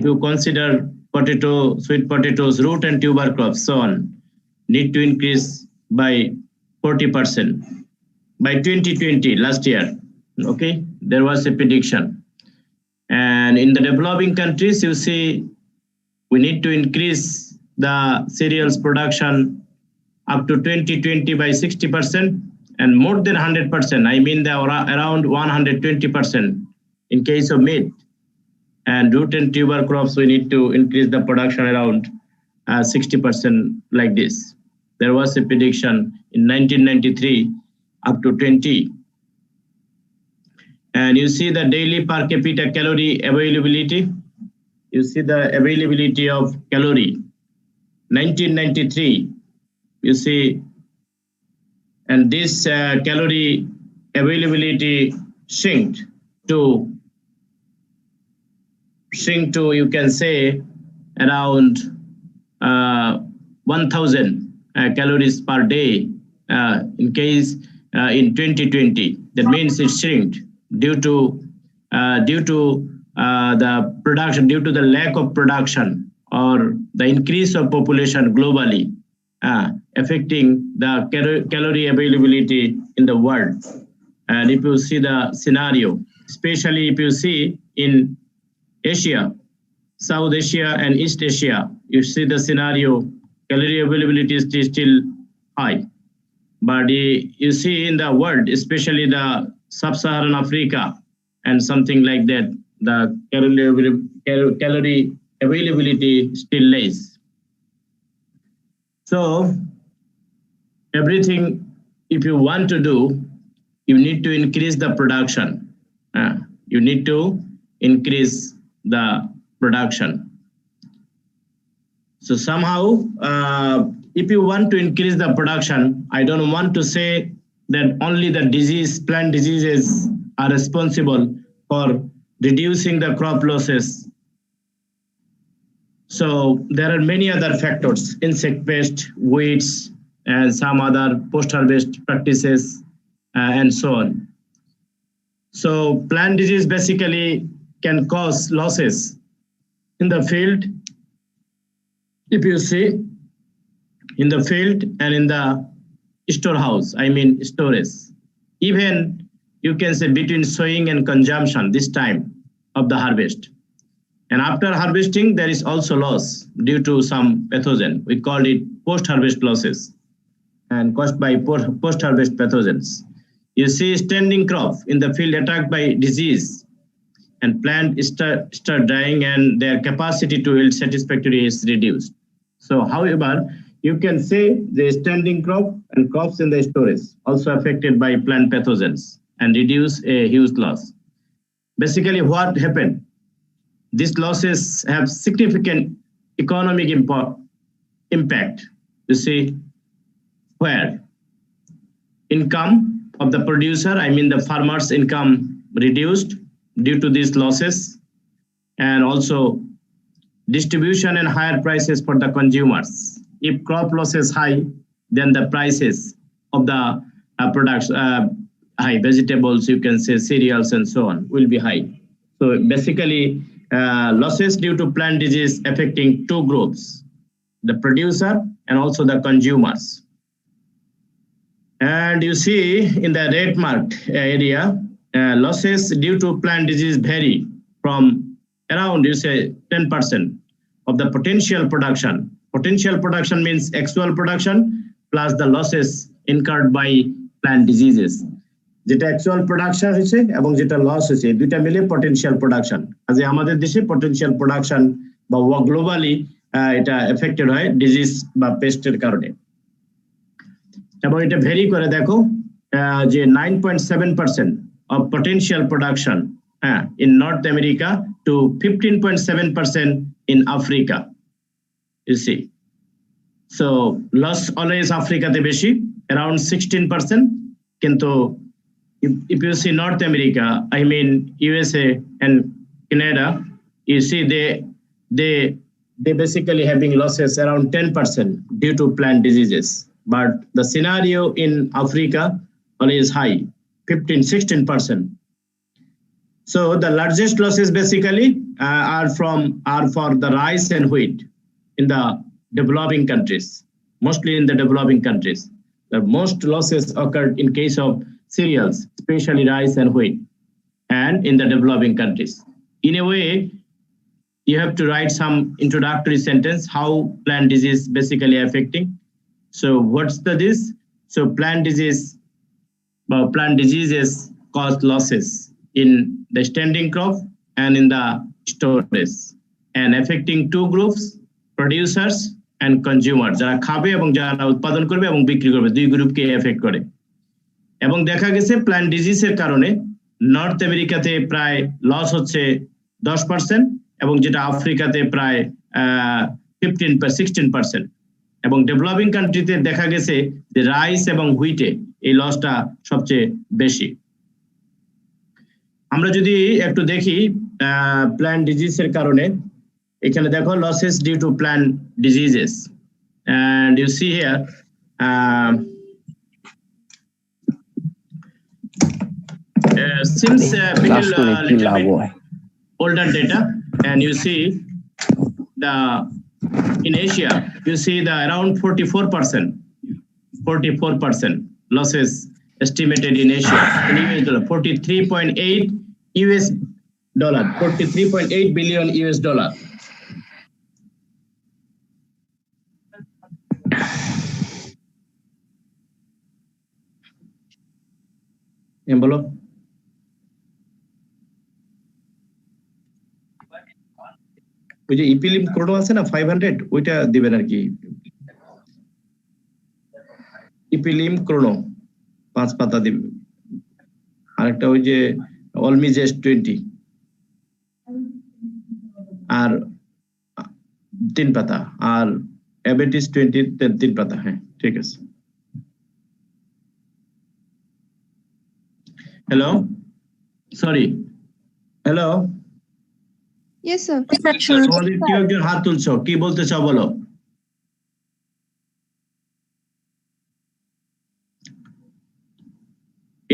if you consider potato, sweet potatoes, root and tuber crops, so on, need to increase by 40% by 2020 last year. Okay, there was a prediction. And in the developing countries, you see, we need to increase the cereals production up to 2020 by 60% and more than 100%. I mean, around 120% in case of meat. And root and tuber crops, we need to increase the production around 60% like this. There was a prediction in 1993 up to 20. And you see the daily per capita calorie availability. You see the availability of calorie. 1993, you see, and this calorie availability shrinked to, you can say, around 1,000 calories per day in case in 2020. That means it shrinked due to the production, due to the lack of production or the increase of population globally, affecting the calorie availability in the world. And if you see the scenario, especially if you see in Asia, South Asia and East Asia, you see the scenario, calorie availability is still high. But you see in the world, especially the Sub-Saharan Africa and something like that, the calorie availability still less. So everything, if you want to do, you need to increase the production. You need to increase the production. So somehow, if you want to increase the production, I don't want to say that only the plant diseases are responsible for reducing the crop losses. So there are many other factors, insect pest, weeds, and some other post-harvest practices, and so on. So plant disease basically can cause losses in the field. If you see, in the field and in the storehouse, I mean storage. Even you can say between sowing and consumption, this time of the harvest. And after harvesting, there is also loss due to some pathogen. We call it post-harvest losses and caused by post-harvest pathogens. You see standing crop in the field attacked by disease and plant start dying and their capacity to yield satisfactory is reduced. So however, you can say the standing crop and crops in the storage also affected by plant pathogens and reduce a huge loss. Basically what happened? These losses have significant economic impact. You see, where income of the producer, I mean the farmer's income reduced due to these losses, and also distribution and higher prices for the consumers. If crop loss is high, then the prices of the products, high vegetables, you can say cereals and so on, will be high. So basically, losses due to plant disease affecting two groups, the producer and also the consumers. And you see in the red marked area, losses due to plant disease vary from around, you say, 10% of the potential production. Potential production means actual production plus the losses incurred by plant diseases. যেটা actual production হয়েছে এবং যেটা loss হয়েছে দুইটা মিলে potential production. আজকে আমাদের দেশে পটেনশিয়াল প্রোডাকশন বা গ্লোবালি এটা এফেক্টেড হয় ডিজিজ বা পেস্টের কারণে, এবং এটা ভেরি করে দেখো যে 9.7% of potential production in North America to 15.7% in Africa. You see, so loss always আফ্রিকাতে বেশি around 16%, কিন্তু if you see North America, I mean USA and Canada, you see they basically having losses around 10% due to plant diseases. But the scenario in Africa is high, 15-16%. So the largest losses basically are for the rice and wheat in the developing countries, mostly in the developing countries. The most losses occurred in case of cereals, especially rice and wheat, and in the developing countries. In a way, you have to write some introductory sentence how plant disease basically affecting. So what's this? So plant diseases cause losses in the standing crop and in the storage, and affecting two groups, producers and consumers, যারা খাবে এবং যারা উৎপাদন করবে এবং বিক্রি করবে, দুই গ্রুপকে এফেক্ট করে। এবং দেখা গেছে প্ল্যান্ট ডিজিজের কারণে নর্থ আমেরিকাতে প্রায় লস হচ্ছে 10% এবং যেটা আফ্রিকাতে প্রায় 16%, এবং ডেভেলপিং কান্ট্রিতে দেখা গেছে যে রাইস এবং হুইটে এই লসটা সবচেয়ে বেশি। আমরা যদি একটু দেখি প্ল্যান্ট ডিজিজের কারণে, এখানে দেখো losses due to plant diseases, and you see here since little bit older data, and you see in Asia, you see the around 44% losses estimated in Asia in US dollar, 43.8 US dollar, 43.8 billion US dollar. Envelope. ওই যে ইপিলিম ক্রোনো আছে না 500, ওইটা দিবেন আর কি। ইপিলিম ক্রোনো 5 পাতা দিবেন, আরেকটা ওই যে অলমিজেস 20 আর 3 পাতা, আর অ্যাবেটিস 20 3 পাতা। হ্যাঁ ঠিক আছে। Hello, sorry, hello. Yes, sir. তোমাদের কেউ একজন হাত তুলছো, কি বলতে চাও বলো?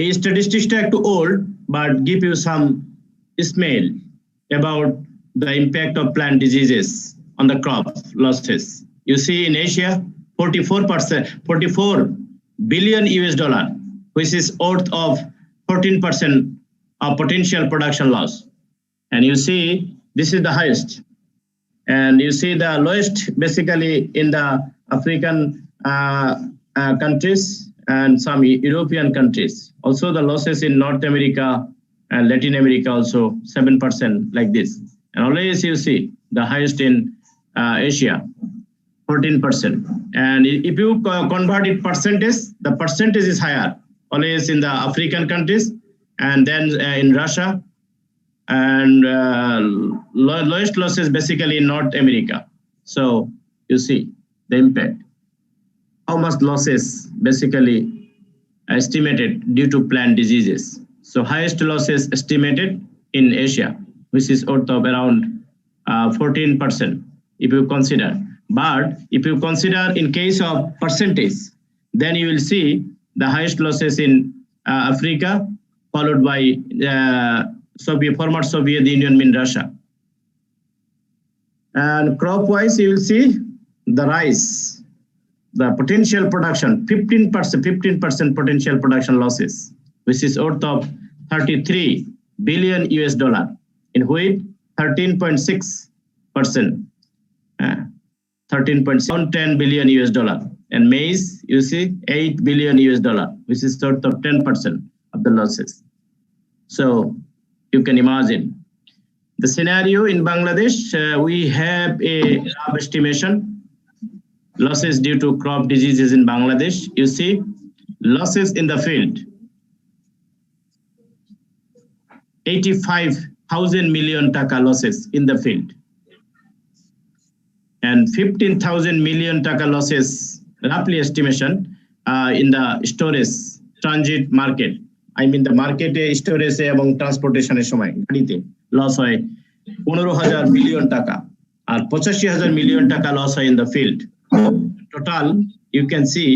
এই স্ট্যাটিস্টিক্সটা একটু old, but give you some smell about the impact of plant diseases on the crop losses. You see in Asia, 44 billion US dollar, which is worth of 14% of potential production loss. And you see, this is the highest. And you see the lowest basically in the African countries and some European countries. Also the losses in North America and Latin America also 7% like this. And always you see the highest in Asia, 14%. And if you convert it percentage, the percentage is higher, always in the African countries, and then in Russia, and lowest losses basically in North America. So you see the impact. How much losses basically estimated due to plant diseases. So highest losses estimated in Asia, which is worth of around 14% if you consider. But if you consider in case of percentage, then you will see the highest losses in Africa, followed by former Soviet Union, mean Russia. And crop-wise, you will see the rice, the potential production, 15% potential production losses, which is worth of 33 billion US dollar. In wheat, 13.6%, 13.10 billion US dollar. And maize, you see 8 billion US dollar, which is sort of 10% of the losses. So you can imagine the scenario in Bangladesh. We have a rough estimation losses due to crop diseases in Bangladesh. You see losses in the field, 85,000 million taka losses in the field, and 15,000 million taka losses, roughly estimation, in the storage transit market. I mean the market storage এবং ট্রান্সপোর্টেশনের সময় গাড়িতে loss হয় 15,000 million টাকা, আর 85,000 million টাকা loss হয় in the field. Total you can see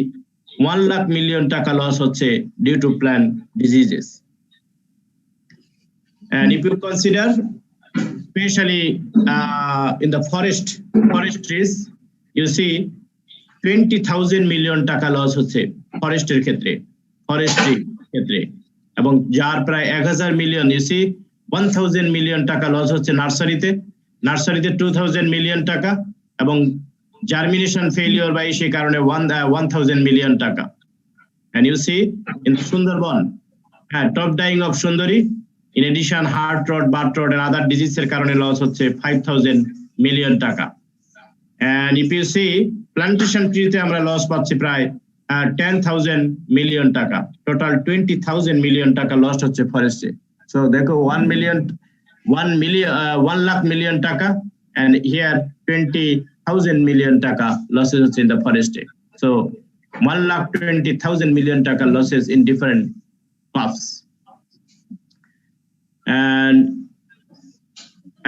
1 lakh million টাকা loss হচ্ছে due to plant diseases. And if you consider, especially in the forestries, you see 20,000 million টাকা লস হচ্ছে ফরেস্টের ক্ষেত্রে, ফরেস্ট্রি ক্ষেত্রে, এবং যার প্রায় 1000 মিলিয়ন, you see 1000 মিলিয়ন টাকা লস হচ্ছে নার্সারিতে, 2000 মিলিয়ন টাকা, এবং জার্মিনেশন ফেলিওর বা সেই কারণে 1000 মিলিয়ন টাকা। And you see in Sundarban, top dying of Sundari, in addition heart rot, birth rot and other diseases এর কারণে লস হচ্ছে 5000 মিলিয়ন টাকা। And if you see plantation treeতে আমরা লস পাচ্ছি প্রায় 10,000 মিলিয়ন টাকা, টোটাল 20,000 মিলিয়ন টাকা লস হচ্ছে ফরেস্টে। সো দেখো 1 lakh million টাকা, and here 20,000 million টাকা losses হচ্ছে in the forest. So 1,20,000 million টাকা losses in different crops. And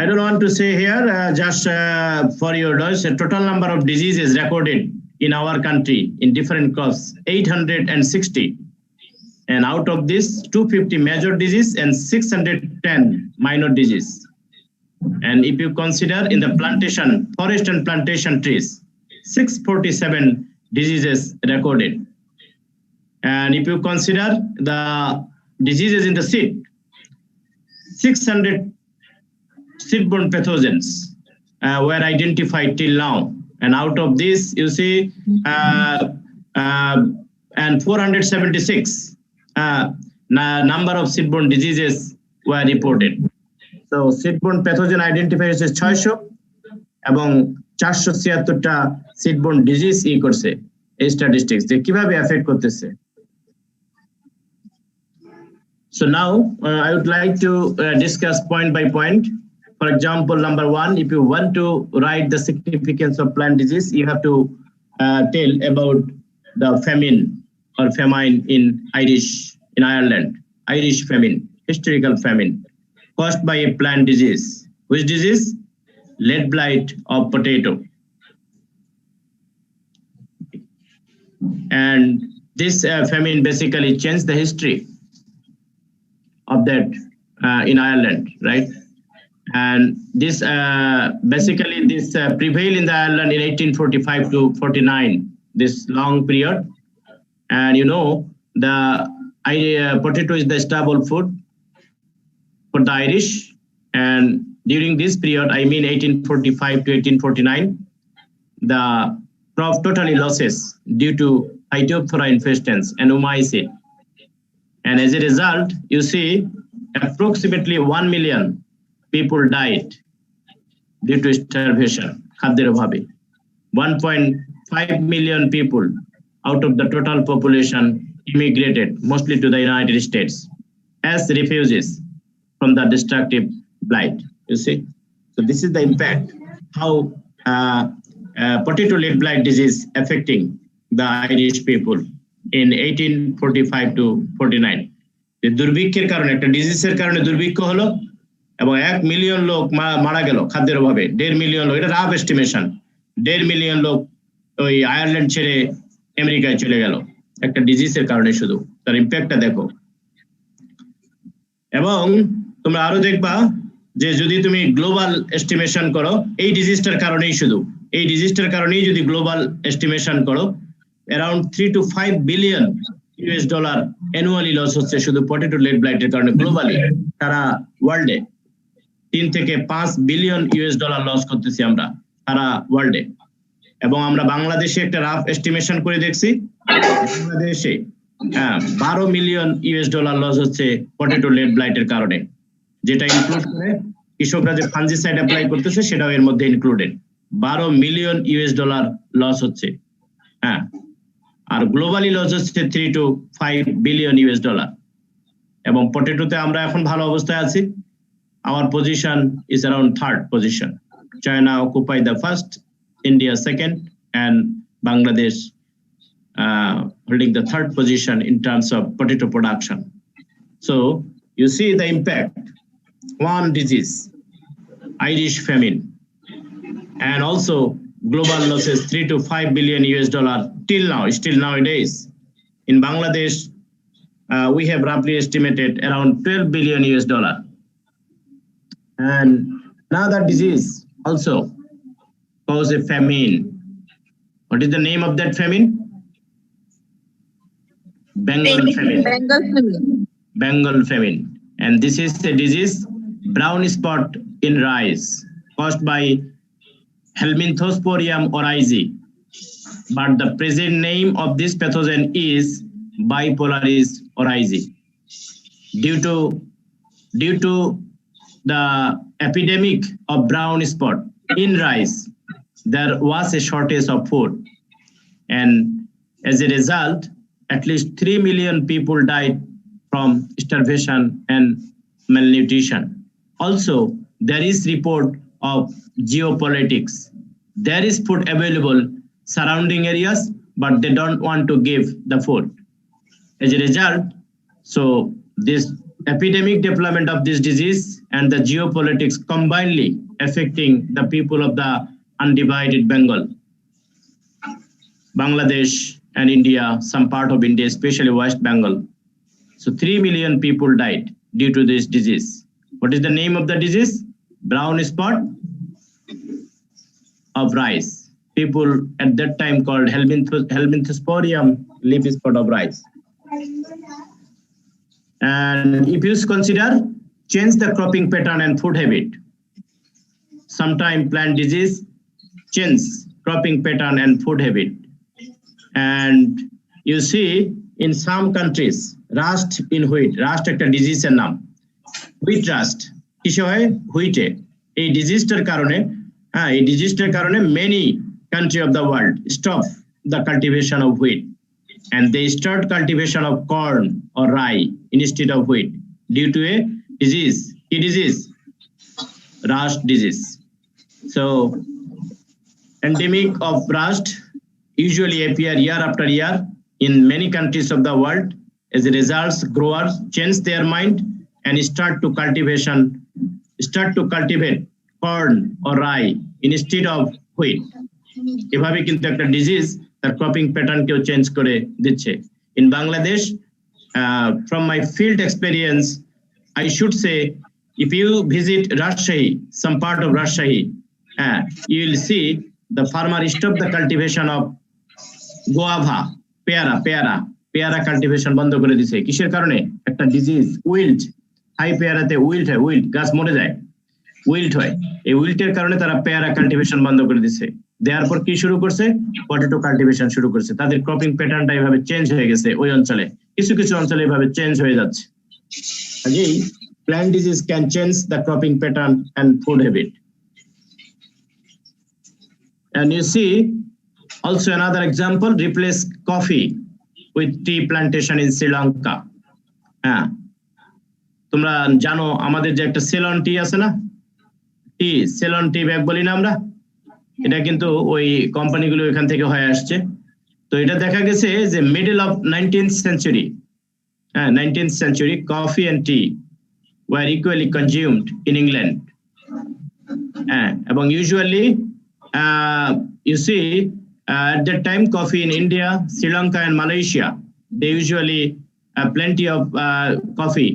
I don't want to say here, just for your knowledge, the total number of diseases recorded in our country in different crops, 860. And out of this, 250 major disease and 610 minor disease. And if you consider in the plantation, forest and plantation trees, 647 diseases recorded. And if you consider the diseases in the seed, 600 seedborne pathogens were identified till now. And out of this, you see, and 476 number of seedborne diseases were reported. So seedborne pathogen identified হচ্ছে 600 এবং 476টা seedborne disease করছে এই statistics যে কিভাবে effect করতেছে। So now I would like to discuss point by point. For example, number 1, if you want to write the significance of plant disease, you have to tell about the famine or famine in Ireland, Irish famine, historical famine, caused by a plant disease. Which disease? Lead blight of potato. And this famine basically changed the history of that in Ireland, right? And this basically this prevailed in the Ireland in 1845 to 49, this long period. And you know, the potato is the staple food for the Irish. And during this period, I mean 1845 to 1849, the crop totally losses due to Phytophthora infestans and oomycete. And as a result, you see approximately 1 million people died due to starvation, খাদ্যের অভাবে। 1.5 million people out of the total population immigrated mostly to the United States as refugees from the destructive blight. You see, so this is the impact how potato lead blight disease affecting the Irish people in 1845 to 49. যে দুর্ভিক্ষের কারণে, একটা ডিজিজের কারণে দুর্ভিক্ষ হলো এবং 1 million লোক মারা গেল খাদ্যের অভাবে। 1.5 মিলিয়ন লোক, এটা রাফ এস্টিমেশন, 1.5 মিলিয়ন লোক ওই আয়ারল্যান্ড ছেড়ে আমেরিকায় চলে গেল একটা ডিজিজের কারণে। শুধু তার ইম্প্যাক্টটা দেখো। এবং তোমরা আরো দেখবা যে যদি তুমি গ্লোবাল এস্টিমেশন করো এই ডিজিজটার কারণেই, শুধু এই ডিজিজটার কারণেই যদি গ্লোবাল এস্টিমেশন করো, around 3 to 5 billion US dollar annually loss হচ্ছে শুধু পটেটো লেড ব্লাইটের কারণে গ্লোবালি, সারা ওয়ার্ল্ডে। 3 থেকে 5 বিলিয়ন US ডলার লস করতেছি আমরা সারা ওয়ার্ল্ডে। এবং আমরা বাংলাদেশে একটা রাফ এস্টিমেশন করে দেখছি, বাংলাদেশে 12 মিলিয়ন US ডলার লস হচ্ছে পটেটো লেড ব্লাইটের কারণে, যেটা ইনক্লুড করে কৃষকরা যে ফাঞ্জিসাইড অ্যাপ্লাই করতেছে সেটাও এর মধ্যে included. 12 million US dollar loss হচ্ছে। আর গ্লোবালি লস হচ্ছে 3 to 5 বিলিয়ন US ডলার। এবং পটেটোতে আমরা এখন ভালো অবস্থায় আছি। Our position is around 3rd position. China occupy the 1st, India 2nd, and Bangladesh holding the 3rd position in terms of potato production. So you see the impact. One disease, Irish famine, and also global losses 3 to 5 billion US dollar till now, still nowadays. In Bangladesh, we have roughly estimated around 12 billion US dollar And another disease also cause a famine. What is the name of that famine? Bengal famine. Bengal famine. Bengal famine. And this is a disease, brown spot in rice, caused by Helminthosporium oryzae. But the present name of this pathogen is Bipolaris oryzae. Due to the epidemic of brown spot in rice, there was a shortage of food. And as a result, at least 3 million people died from starvation and malnutrition. Also, there is report of geopolitics. There is food available surrounding areas, but they don't want to give the food. As a result, so this epidemic development of this disease and the geopolitics combinedly affecting the people of the undivided Bengal, Bangladesh and India, some part of India, especially West Bengal. So 3 million people died due to this disease. What is the name of the disease? Brown spot of rice. People at that time called Helminthosporium leaf spot of rice. And if you consider change the cropping pattern and food habit, sometime plant disease change cropping pattern and food habit. And you see in some countries, rust in wheat, rust একটা ডিজিজের নাম, wheat rust, কিসে হয়? wheat-এ। এই ডিজিজটার কারণে many country of the world stop the cultivation of wheat and they start cultivation of corn or rye instead of wheat due to a disease. Key disease? Rust disease. So endemic of rust usually appear year after year in many countries of the world. As a result, growers change their mind and start to cultivate corn or rye instead of wheat. এভাবে কিন্তু একটা disease তার cropping pattern কেও change করে দিচ্ছে। In Bangladesh, from my field experience, I should say, if you visit Rajshahi, some part of Rajshahi, you will see the farmer stop the cultivation of guava, পেয়ারা cultivation বন্ধ করে দিছে। কিসের কারণে? একটা ডিজিজ, উইল্ট। হাই পেয়ারাতে উইল্ট হয়, wilt, গাছ মরে যায়, উইল্ট হয়। এই উইল্টের কারণে তারা পেয়ারা কাল্টিভেশন বন্ধ করে দিছে। দেওয়ার পর কি শুরু করছে? পটেটো কাল্টিভেশন শুরু করছে। তাদের ক্রপিং প্যাটার্নটা এভাবে চেঞ্জ হয়ে গেছে ওই অঞ্চলে, কিছু কিছু অঞ্চলে এভাবে চেঞ্জ হয়ে যাচ্ছে। কাজেই plant disease can change the cropping pattern and food habit. And you see also another example, replace coffee with tea plantation in Sri Lanka. তোমরা জানো আমাদের যে একটা সেলন টি আছে না, টি সেলন টি ব্যাগ বলি না আমরা, এটা কিন্তু ওই কোম্পানিগুলো এখান থেকে হয়ে আসছে। তো এটা দেখা গেছে যে middle of 19th century, 19th century, coffee and tea were equally consumed in England. And usually, you see, at that time, coffee in India, Sri Lanka, and Malaysia, they usually plenty of coffee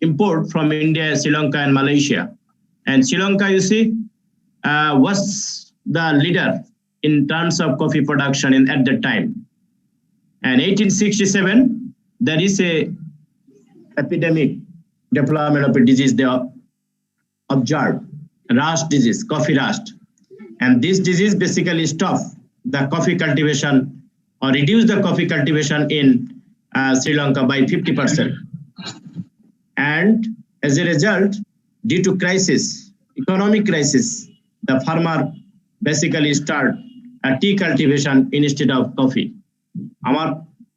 import from India, Sri Lanka, and Malaysia. And Sri Lanka, you see, was the leader in terms of coffee production at that time. And 1867, there is a epidemic development of a disease they observed, rust disease, coffee rust. And this disease basically stopped the coffee cultivation or reduced the coffee cultivation in Sri Lanka by 50%. And as a result, due to crisis, economic crisis, the farmer basically start a tea cultivation instead of coffee. আমার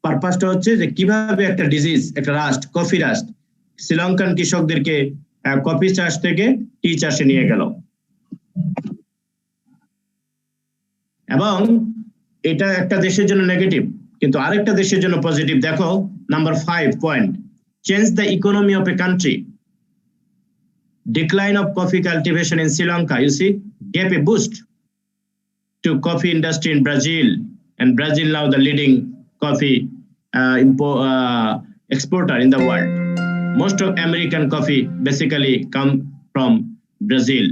পারপাসটা হচ্ছে যে কিভাবে একটা disease, একটা rushed, coffee rushed Sri Lankan কৃষকদেরকে coffee চাষ থেকে টি চাষে নিয়ে গেল। এবং এটা একটা দেশের জন্য নেগেটিভ, কিন্তু আরেকটা দেশের জন্য পজিটিভ। দেখো number 5 point, change the economy of a country. Decline of coffee cultivation in Sri Lanka, you see, gave a boost to coffee industry in Brazil, and Brazil now the leading coffee exporter in the world. Most of American coffee basically come from Brazil.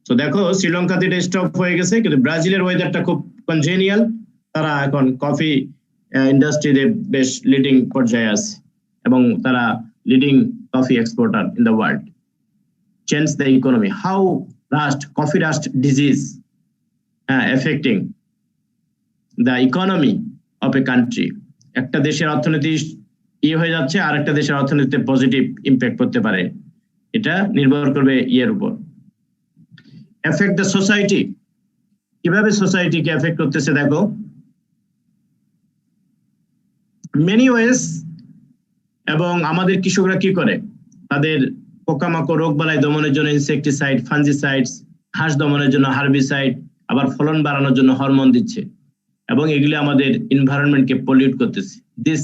So দেখো শ্রীলঙ্কাতে এটা stop হয়ে গেছে, কিন্তু ব্রাজিলের ওয়েদারটা খুব congenial, তারা এখন কফি ইন্ডাস্ট্রিতে বেশ লিডিং পর্যায়ে আছে এবং তারা leading coffee exporter in the world. Change the economy, how coffee rust disease affecting the economy of a country. একটা দেশের অর্থনীতি হয়ে যাচ্ছে আর একটা দেশের অর্থনীতিতে পজিটিভ ইম্প্যাক্ট করতে পারে, এটা নির্ভর করবে ইয়ের উপর। এফেক্ট দ্য সোসাইটি, কিভাবে সোসাইটিকে এফেক্ট করতেছে দেখো, মেনি ওয়েজ। এবং আমাদের কৃষকরা কি করে, তাদের পোকামাকড় রোগবালাই দমনের জন্য ইনসেকটিসাইড, ফাঞ্জিসাইডস, ঘাস দমনের জন্য হার্বিসাইড, আবার ফলন বাড়ানোর জন্য হরমোন দিচ্ছে এবং এগুলি আমাদের এনভায়রনমেন্টকে পলিউট করতেছে। This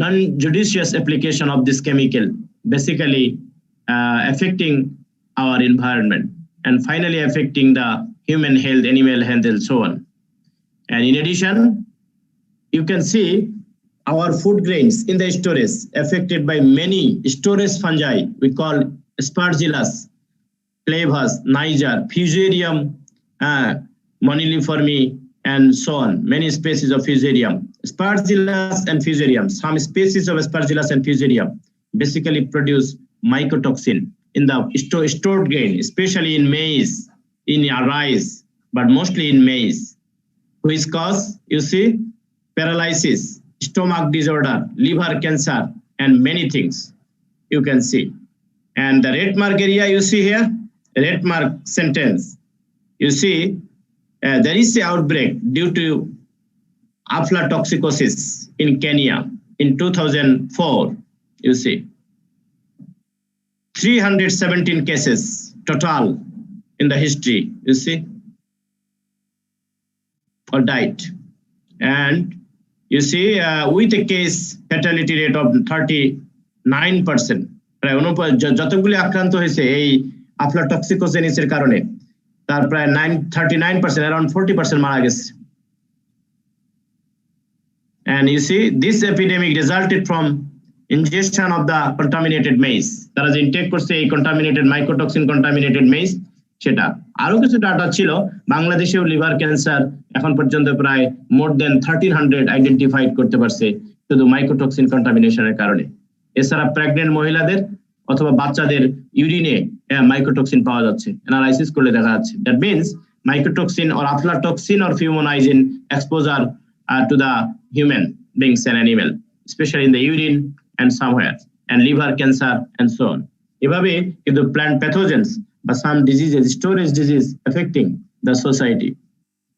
non-judicious application of this chemical basically affecting our environment and finally affecting the human health, animal health and so on. And in addition, you can see our food grains in the storage affected by many storage fungi we call Aspergillus, Clavus, Niger, Fusarium, Moniliforme and so on, many species of Fusarium. Aspergillus and Fusarium, some species of Aspergillus and Fusarium basically produce mycotoxin in the stored grain, especially in maize, in rice, but mostly in maize, which cause, you see, paralysis, stomach disorder, liver cancer, and many things you can see. And the red mark area you see here, red mark sentence, you see there is an outbreak due to aflatoxicosis in Kenya in 2004, you see. 317 cases total in the history, you see, or died. And you see, with a case fatality rate of 39%, যতগুলি আক্রান্ত হয়েছে এই আফলাটক্সিকোসিসের কারণে তার প্রায় 39%, around 40% মারা গেছে। And you see, this epidemic resulted from ingestion of the contaminated maize. তারা যে ইনটেক করছে এই contaminated mycotoxin contaminated maize, সেটা। আরো কিছু ডাটা ছিল, বাংলাদেশেও লিভার ক্যান্সার এখন পর্যন্ত প্রায় মোর দেন 1300 আইডেন্টিফাইড করতে পারছে শুধু মাইকোটক্সিন কন্টামিনেশনের কারণে। এছাড়া প্রেগনেন্ট মহিলাদের অথবা বাচ্চাদের ইউরিনে মাইকোটক্সিন পাওয়া যাচ্ছে, অ্যানালাইসিস করলে দেখা যাচ্ছে। That means mycotoxin or aflatoxin or fumonisin exposure to the human beings and animal, especially in the urine and somewhere, and liver cancer and so on. এভাবে কিন্তু plant pathogens বা some diseases, storage disease affecting the society.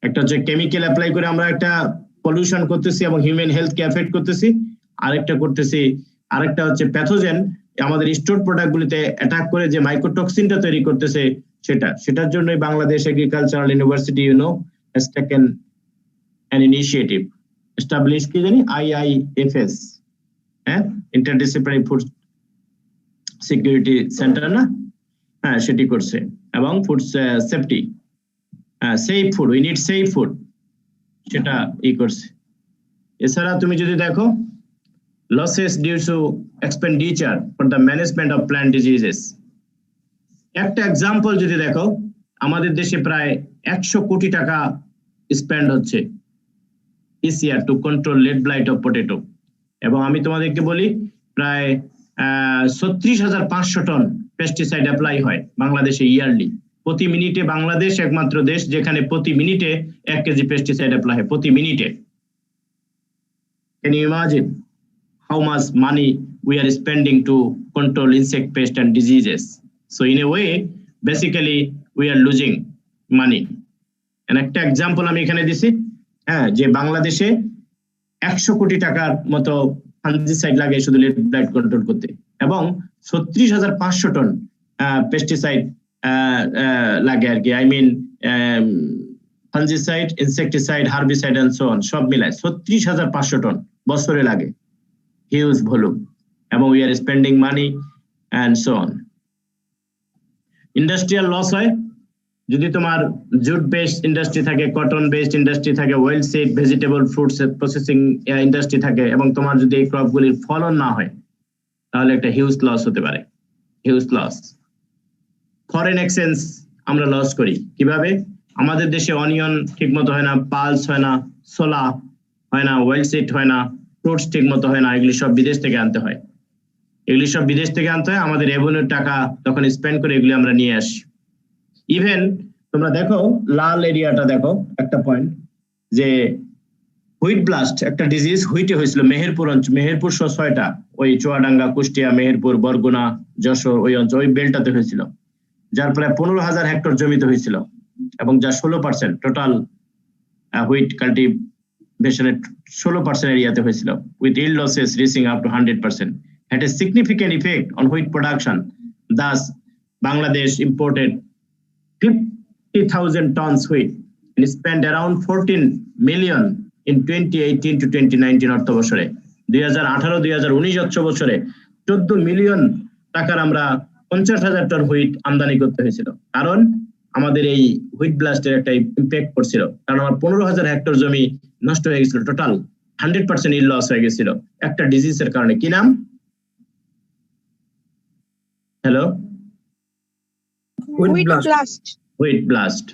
একটা হচ্ছে chemical apply করে আমরা একটা pollution করতেছি এবং হিউম্যান হেলথকে এফেক্ট করতেছি, আরেকটা হচ্ছে প্যাথোজেন আমাদের স্টোর প্রোডাক্টগুলিতে অ্যাটাক করে যে মাইকোটক্সিনটা তৈরি করতেছে সেটার জন্যই Bangladesh agricultural university has taken an initiative, established কি জানি IIFS, interdisciplinary food security centre না, সেটি করছে, এবং food safety, safe food, we need safe food, সেটা করছে। এছাড়া তুমি যদি দেখো losses due to expenditure for the management of plant diseases, একটা এক্সাম্পল যদি দেখো, আমাদের দেশে প্রায় 100 কোটি টাকা স্পেন্ড হচ্ছে this year to control lead blight of potato, এবং আমি তোমাদেরকে বলি প্রায় 36,500 টন পেস্টিসাইড অ্যাপ্লাই হয় বাংলাদেশে ইয়ারলি। প্রতি মিনিটে বাংলাদেশ একমাত্র দেশ যেখানে প্রতি মিনিটে 1 কেজি পেস্টিসাইড অ্যাপ্লাই হয় প্রতি মিনিটে। Can you imagine how much money we are spending to control insect pest and diseases? So in a way, basically we are losing money. And একটা এক্সাম্পল আমি এখানে দিছি, যে বাংলাদেশে 100 কোটি টাকার মতো ফাঞ্জিসাইড লাগে শুধু লিড ব্লাইট কন্ট্রোল করতে, এবং 36,500 টন পেস্টিসাইড লাগে আর কি, I mean fungicide, insecticide, herbicide and so on, সব মিলায় 36,500 টন বছরে লাগে, হিউজ ভলিউম, এবং we are spending money and so on. Industrial loss হয় যদি তোমার জুট বেসড ইন্ডাস্ট্রি থাকে, কটন বেসড ইন্ডাস্ট্রি থাকে, oil seed, vegetable, fruits processing industry থাকে, এবং তোমার যদি এই ক্রপগুলির ফলন না হয় তাহলে একটা হিউজ লস হতে পারে, হিউজ লস। ফরেন এক্সচেঞ্জ আমরা লস করি কিভাবে? আমাদের দেশে অনিয়ন ঠিকমতো হয় না, পালস হয় না, সোলা হয় না, ওয়েল সিড হয় না, ফ্রুটস ঠিকমতো হয় না, এগুলি সব বিদেশ থেকে আনতে হয়। এগুলি সব বিদেশ থেকে আনতে হয়, আমাদের রেভিনিউর টাকা তখন স্পেন্ড করে এগুলি আমরা নিয়ে আসি। ইভেন তোমরা দেখো লাল এরিয়াটা দেখো একটা পয়েন্ট, যে হুইট ব্লাস্ট একটা ডিজিজ হুইটে হয়েছিল মেহেরপুর সহ 6টা, ওই চুয়াডাঙ্গা, কুষ্টিয়া, মেহেরপুর, বরগুনা, যশোর, ওই অঞ্চল, ওই বেলটাতে হয়েছিল, যার প্রায় 15,000 হেক্টর জমিতে হয়েছিল, এবং যা 16% টোটাল হুইট কাল্টিভেশনের 16% এরিয়াতে হয়েছিল, with yield losses reaching up to 100%, had a significant effect on wheat production. Thus, Bangladesh imported 50,000 tons wheat and spent around 14 million in 2018 to 2019 অর্থ বছরে। 2018-2019 অর্থ বছরে 14 মিলিয়ন টাকার আমরা 50,000 টন হুইট আমদানি করতে হয়েছিল, কারণ আমাদের এই হুইট ব্লাস্টের একটা ইম্প্যাক্ট পড়ছিল, কারণ আমার 15,000 হেক্টর জমি নষ্ট হয়ে গেছিল, টোটাল 100% yield লস হয়ে গেছিল একটা ডিজিজের কারণে। কি নাম? Hello, wheat blast,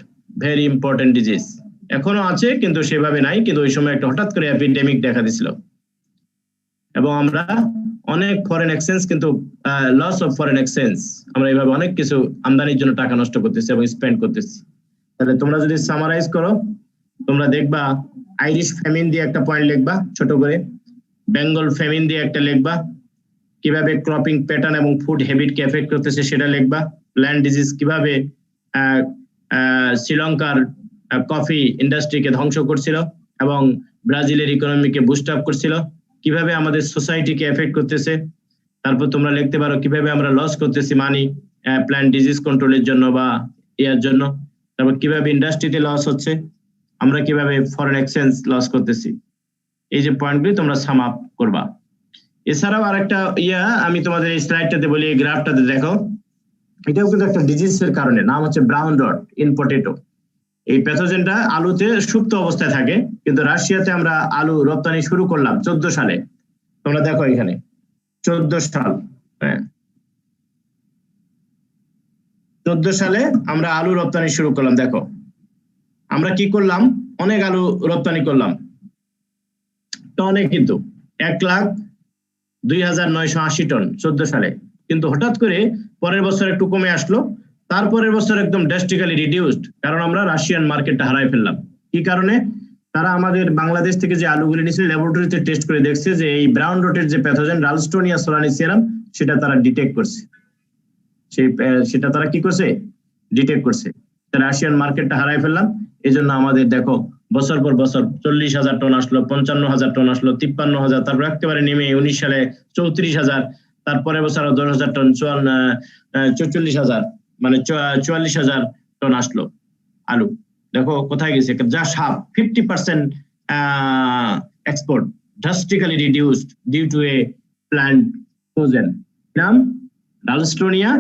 very important disease, এখনো আছে কিন্তু সেভাবে নাই, কিন্তু ওই সময় একটা হঠাৎ করে এপিডেমিক দেখা দিছিল, এবং আমরা অনেক ফরেন এক্সচেঞ্জ কিন্তু লস অফ ফরেন এক্সচেঞ্জ, আমরা এইভাবে অনেক কিছু আমদানির জন্য টাকা নষ্ট করতেছি এবং স্পেন্ড করতেছি। তাহলে তোমরা যদি সামারাইজ করো, তোমরা দেখবা আইরিশ ফ্যামিন দিয়ে একটা পয়েন্ট লিখবা ছোট করে, বেঙ্গল ফ্যামিন দিয়ে একটা লিখবা, কিভাবে ক্রপিং প্যাটার্ন এবং ফুড হ্যাবিটকে এফেক্ট করতেছে সেটা লিখবা, প্ল্যান্ট ডিজিজ কিভাবে শ্রীলঙ্কার কফি ইন্ডাস্ট্রিকে ধ্বংস করছিল এবং ব্রাজিলের ইকোনমিকে বুস্ট আপ করছিল, কিভাবে আমাদের সোসাইটিকে এফেক্ট করতেছে। তারপর তোমরা লিখতে পারো কিভাবে আমরা লস করতেছি মানি প্ল্যান্ট ডিজিজ কন্ট্রোলের জন্য বা ইয়ার জন্য, তারপর কিভাবে ইন্ডাস্ট্রিতে লস হচ্ছে, আমরা কিভাবে ফরেন এক্সচেঞ্জ লস করতেছি। এই যে পয়েন্টগুলি তোমরা সাম আপ করবা। এছাড়াও আরেকটা আমি তোমাদের এই স্লাইডটাতে বলি, এই গ্রাফটাতে দেখো, এটাও কিন্তু একটা ডিজিজের কারণে, নাম হচ্ছে ব্রাউন রট ইন পটেটো। এই প্যাথোজেনটা আলুতে সুপ্ত অবস্থায় থাকে, কিন্তু রাশিয়াতে আমরা আলু রপ্তানি শুরু করলাম 14 সালে। তোমরা দেখো এখানে 14 সাল, 14 সালে আমরা আলু রপ্তানি শুরু করলাম। দেখো আমরা কি করলাম, অনেক আলু রপ্তানি করলাম, টনে কিন্তু 1,02,980 টন 14 সালে, কিন্তু হঠাৎ করে পরের বছর একটু কমে আসলো, তারপরের বছর একদম ড্রাস্টিক্যালি রিডিউসড, কারণ আমরা রাশিয়ান মার্কেটটা হারাই ফেললাম। কি কারণে? তারা আমাদের বাংলাদেশ থেকে যে আলুগুলি নিয়েছিল ল্যাবরেটরিতে টেস্ট করে দেখছে যে এই ব্রাউন রটের যে প্যাথোজেন রালস্টোনিয়া সোলানিসিয়াম, সেটা তারা ডিটেক্ট করছে, সেটা তারা কি করছে, ডিটেক্ট করছে। রাশিয়ান মার্কেটটা হারাই ফেললাম। এই জন্য আমাদের দেখো বছর পর বছর 40,000 টন আসলো, 55,000 টন আসলো, 53,000, তারপর একেবারে নেমে 19 সালে 34,000, তারপরের বছর 10,000 টন, 44,000, মানে 44,000 টন আসলো আলু। দেখো কোথায় গেছে, যা 50% export drastically reduced due to a plant pathogen নাম রালস্টোনিয়া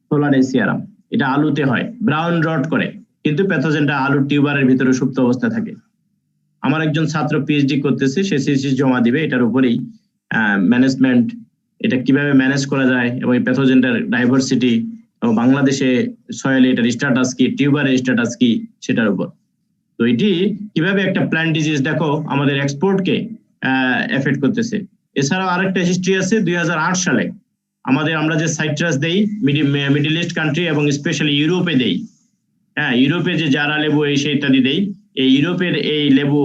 সোলানেসিয়ারাম। এটা আলুতে হয়, ব্রাউন রট করে, কিন্তু প্যাথোজেনটা আলুর টিউবারের ভিতরে সুপ্ত অবস্থায় থাকে। আমার একজন ছাত্র পিএইচডি করতেছে, সে থিসিস জমা দিবে, এটার উপরেই ম্যানেজমেন্ট, এটা কিভাবে ম্যানেজ করা যায় এবং এই প্যাথোজেনটার ডাইভার্সিটি এবং বাংলাদেশে সয়েলে এটার স্ট্যাটাস কি, টিউবারের স্ট্যাটাস কি, সেটার উপর। তো এটি কিভাবে একটা প্ল্যান্ট ডিজিজ দেখো আমাদের এক্সপোর্টকে এফেক্ট করতেছে। এছাড়াও আরেকটা হিস্ট্রি আছে, 2008 সালে আমরা যে সাইট্রাস দেই মিডল ইস্ট কান্ট্রি এবং স্পেশালি ইউরোপে দেই, ইউরোপে যে জারা লেবু এই সেই ইত্যাদি দেই, এই ইউরোপের এই লেবু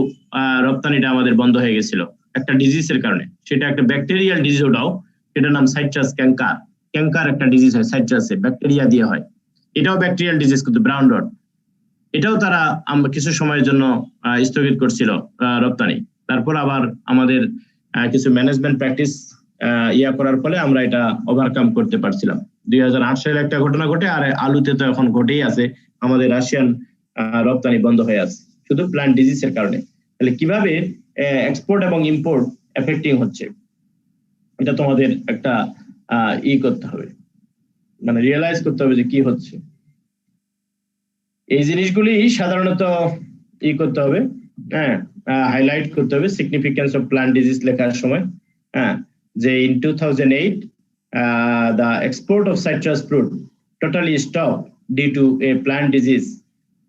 রপ্তানিটা আমাদের বন্ধ হয়ে গেছিল একটা ডিজিজের কারণে। সেটা একটা ব্যাকটেরিয়াল ডিজিজ, ওটাও, সেটার নাম সাইট্রাস ক্যাঙ্কার একটা ডিজিজ হয়, সাইট্রাসে ব্যাকটেরিয়া দিয়ে হয়, এটাও ব্যাকটেরিয়াল ডিজিজ, কিন্তু ব্রাউন রট, এটাও তারা কিছু সময়ের জন্য স্থগিত করছিল রপ্তানি। তারপর আবার আমাদের কিছু ম্যানেজমেন্ট প্র্যাকটিস করার ফলে আমরা এটা ওভারকাম করতে পারছিলাম। 2008 সালে একটা ঘটনা ঘটে, আর আলুতে তো এখন ঘটেই আছে, আমাদের রাশিয়ান রপ্তানি বন্ধ হয়ে আছে শুধু প্ল্যান্ট ডিজিজের কারণে। তাহলে কিভাবে এক্সপোর্ট এবং ইম্পোর্ট এফেক্টিং হচ্ছে, এটা তোমাদের একটা করতে হবে, মানে রিয়েলাইজ করতে হবে যে কি হচ্ছে। এই জিনিসগুলি সাধারণত করতে হবে, হাইলাইট করতে হবে সিগনিফিকেন্স অফ প্ল্যান্ট ডিজিজ লেখার সময়, যে in 2008 the export of citrus fruit totally stopped due to a plant disease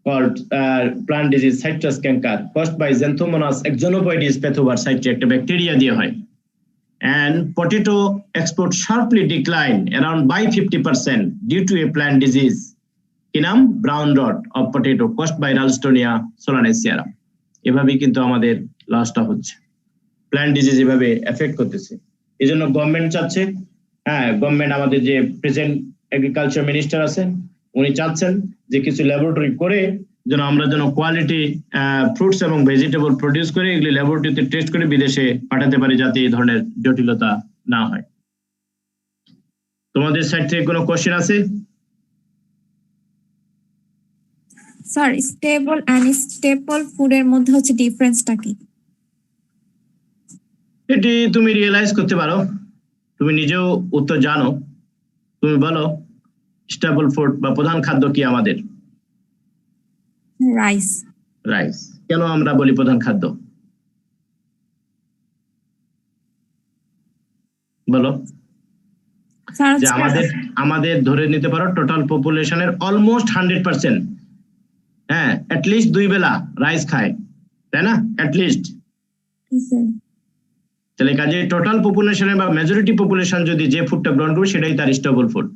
called plant disease citrus canker caused by Xanthomonas axonopoides pathovirus একটা ব্যাকটেরিয়া দিয়ে হয়। And potato export sharply declined around by 50% due to a plant disease কি নাম brown rot of potato caused by Ralstonia solanaceae। এভাবেই কিন্তু আমাদের লসটা হচ্ছে, প্ল্যান্ট ডিজিজ এভাবে এফেক্ট করতেছে। এই জন্য গভর্নমেন্ট চাচ্ছে, গভর্নমেন্ট আমাদের যে প্রেজেন্ট এগ্রিকালচার মিনিস্টার আছেন উনি চাচ্ছেন যে কিছু ল্যাবরেটরি করে যেন আমরা যেন কোয়ালিটি ফ্রুটস এবং ভেজিটেবল প্রডিউস করে এগুলি ল্যাবরেটরিতে টেস্ট করে বিদেশে পাঠাতে পারি যাতে এই ধরনের জটিলতা না হয়। তোমাদের সাইড থেকে কোনো কোশ্চেন আছে? স্যার স্টেবল এন্ড স্টেপল ফুডের মধ্যে হচ্ছে ডিফারেন্সটা কি? এটি তুমি রিয়েলাইজ করতে পারো, তুমি নিজেও উত্তর জানো। তুমি বলো স্টেবল ফুড বা প্রধান খাদ্য কি আমাদের? রাইস। রাইস। কেন আমরা বলি প্রধান খাদ্য বলো? যে আমাদের ধরে নিতে পারো টোটাল পপুলেশনের অলমোস্ট 100%, অ্যাটলিস্ট 2 বেলা রাইস খায়, তাই না? অ্যাটলিস্ট তাহলে কাজে টোটাল পপুলেশনের বা মেজরিটি পপুলেশন যদি যে ফুডটা গ্রহণ করবে সেটাই তার স্টেবল ফুড।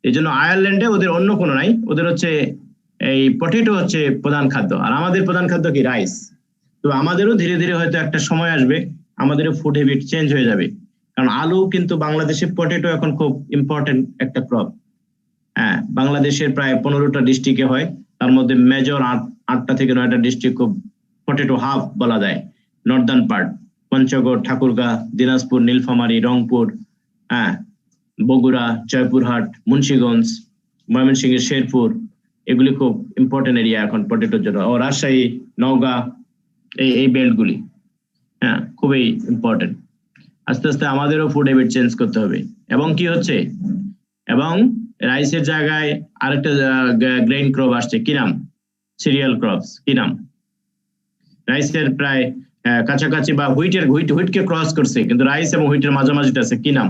এই জন্য আয়ারল্যান্ডে ওদের অন্য কোনো নাই, ওদের হচ্ছে এই পটেটো হচ্ছে প্রধান খাদ্য, আর আমাদের প্রধান খাদ্য কি রাইস। তো আমাদেরও ধীরে ধীরে হয়তো একটা সময় আসবে আমাদেরও ফুড হ্যাবিট চেঞ্জ হয়ে যাবে, কারণ আলু কিন্তু বাংলাদেশে পটেটো এখন খুব ইম্পর্টেন্ট একটা ক্রপ। বাংলাদেশের প্রায় 15টা ডিস্ট্রিক্টে হয়, তার মধ্যে মেজর 8টা থেকে 9টা ডিস্ট্রিক্ট খুব পটেটো হাব বলা যায়। নর্দার্ন পার্ট পঞ্চগড়, ঠাকুরগাঁ, দিনাজপুর, নীলফামারী, রংপুর, বগুড়া, জয়পুরহাট, মুন্সিগঞ্জ, ময়মনসিংহের শেরপুর, এগুলি খুব ইম্পর্টেন্ট এরিয়া এখন পটেটোর জন্য। ও রাজশাহী, নওগাঁ, এই বেল্টগুলি খুবই ইম্পর্টেন্ট। আস্তে আস্তে আমাদেরও ফুড হ্যাবিট চেঞ্জ করতে হবে। এবং কি হচ্ছে, এবং রাইসের জায়গায় আরেকটা গ্রেইন ক্রপ আসছে, কি নাম? Serial crops. কি নাম? রাইসের প্রায় কাছাকাছি বা হুইটকে ক্রস করছে, কিন্তু রাইস এবং হুইটের মাঝামাঝিতে আছে, কি নাম?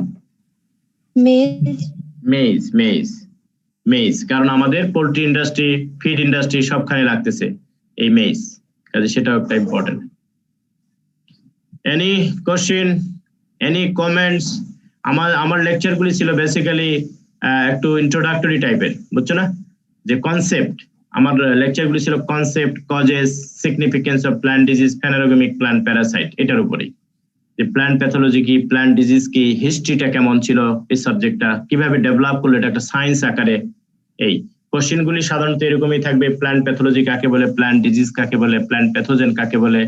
মেইজ। কারণ আমাদের পোল্ট্রি ইন্ডাস্ট্রি, ফিড ইন্ডাস্ট্রি সবখানে লাগতেছে এই মেইজ, কাজে সেটাও একটা important. Any question, any comments? আমার লেকচারগুলি ছিল বেসিক্যালি একটু ইন্ট্রোডাক্টরি টাইপের, বুঝছো না? যে কনসেপ্ট, আমার লেকচারগুলি ছিল concept, causes, significance of plant disease, phanerogamic plant parasite, এটার উপরেই। যে প্ল্যান্ট প্যাথোলজি কি, প্ল্যান্ট ডিজিজ কি, হিস্ট্রিটা কেমন ছিল এই সাবজেক্টটা, কিভাবে ডেভেলপ করলো এটা একটা সায়েন্স আকারে। এই কোশ্চেনগুলি সাধারণত এরকমই থাকবে, প্ল্যান্ট প্যাথোলজি কাকে বলে, প্ল্যান্ট ডিজিজ কাকে বলে, প্ল্যান্ট প্যাথোজেন কাকে বলে,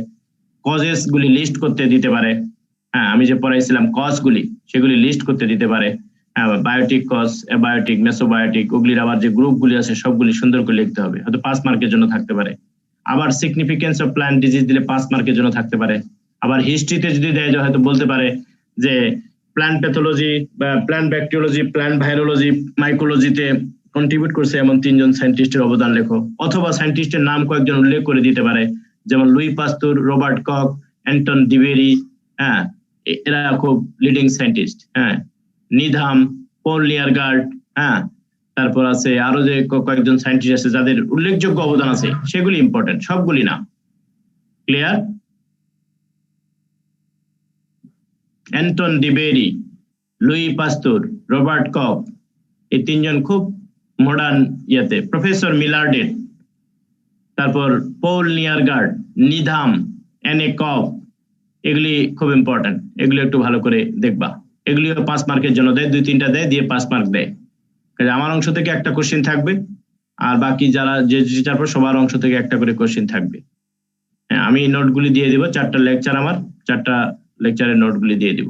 কজেস গুলি লিস্ট করতে দিতে পারে। আমি যে পড়াইছিলাম কজ গুলি, সেগুলি লিস্ট করতে দিতে পারে। বায়োটিক কজ, অ্যাবায়োটিক, মেসোবায়োটিক, ওগুলির আবার যে গ্রুপগুলি আছে সবগুলি সুন্দর করে লিখতে হবে, হয়তো 5 মার্কের জন্য থাকতে পারে। আবার সিগনিফিকেন্স অফ প্ল্যান্ট ডিজিজ দিলে 5 মার্কের জন্য থাকতে পারে। আবার হিস্ট্রিতে যদি দেয় হয়তো বলতে পারে যে প্ল্যান্ট প্যাথোলজি বা প্ল্যান্ট ব্যাকটেরিওলজি, প্ল্যান্ট ভাইরোলজি, মাইক্রোলজিতে কন্ট্রিবিউট করছে এমন 3 জন সায়েন্টিস্টের অবদান লেখো, অথবা সায়েন্টিস্টের নাম কয়েকজন উল্লেখ করে দিতে পারে, যেমন Louis Pasteur, Robert Koch, Anton de Bary, এরা খুব লিডিং সায়েন্টিস্ট। নিধাম, পল নিয়ারগার্ড, তারপর আছে আরো যে কয়েকজন সায়েন্টিস্ট আছে যাদের উল্লেখযোগ্য অবদান আছে, সেগুলি ইম্পর্টেন্ট, সবগুলি না। Clear? Anton de Bary, Louis Pasteur, Robert Koch, এই 3 জন খুব মডার্ন ইয়াতে। প্রফেসর মিলার্ডেট, তারপর পল নিয়ারগার্ড, নিধাম, এন এ কক, এগুলি খুব ইম্পর্টেন্ট, এগুলি একটু ভালো করে দেখবা। এগুলিও 5 মার্কের জন্য দেয়, 2-3টা দেয়, দিয়ে 5 মার্ক দেয়। আমার অংশ থেকে একটা কোশ্চেন থাকবে, আর বাকি যারা যে টিচার পর সবার অংশ থেকে একটা করে কোশ্চেন থাকবে। আমি নোটগুলি দিয়ে দিব, 4টা লেকচার, আমার 4টা লেকচারের নোটগুলি দিয়ে দিব।